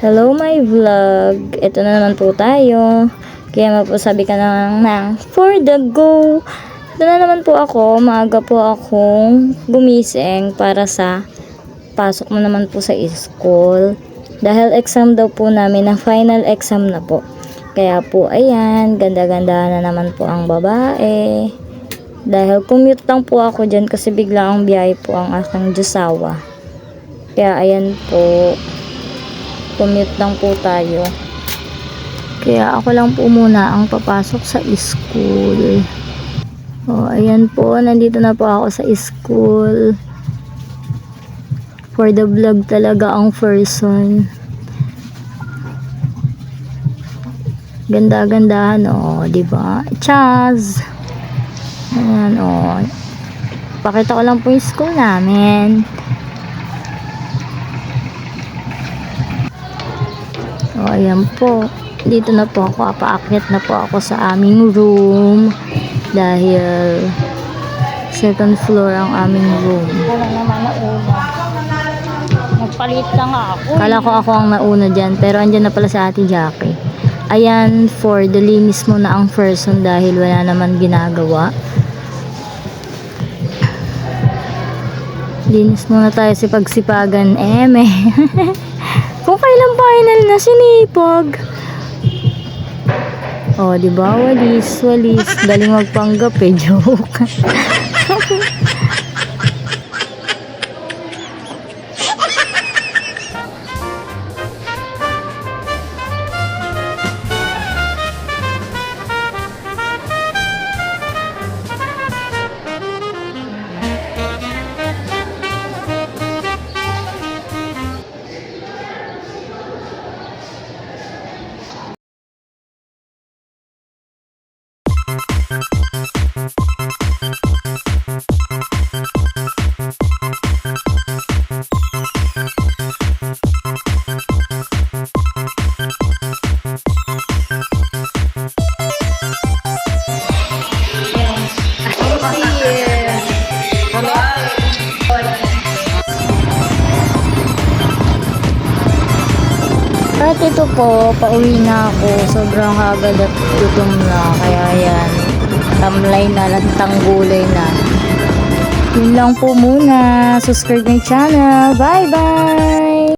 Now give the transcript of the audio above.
Hello my vlog, ito na naman po tayo. Kaya mapasabi ka na for the go. Ito na naman po ako, maaga po akong gumising para sa pasok mo naman po sa school. Dahil exam daw po namin, ang final exam na po. Kaya po ayan, ganda-ganda na naman po ang babae. Dahil commute lang po ako dyan kasi bigla ang biyahe po ang aking Diyosawa. Kaya ayan po, commute lang po tayo. Kaya ako lang po muna ang papasok sa school. O, ayan po, nandito na po ako sa school. For the vlog talaga ang person. Ganda-gandahan, o, diba? Chaz! Ayan, o. Pakita ko lang po yung school namin. O, ayan po. Dito na po ako. Paakyat na po ako sa aming room. Dahil second floor ang aming room. Wala naman nauna. Magpalit lang ako. Kala ko ako ang nauna dyan. Pero andyan na pala sa Ate Jackie. Ayan, for the linis mo na ang person dahil wala naman ginagawa. Linis muna tayo si pagsipagan. Kung kailan final na sinipag. O, diba? Walis. Daling magpanggap joke. At ito po, pauwi na ako. Sobrang agad at gutom na. Kaya yan, tamlay na, lantang gulay na. Yun lang po muna. Subscribe my channel. Bye bye!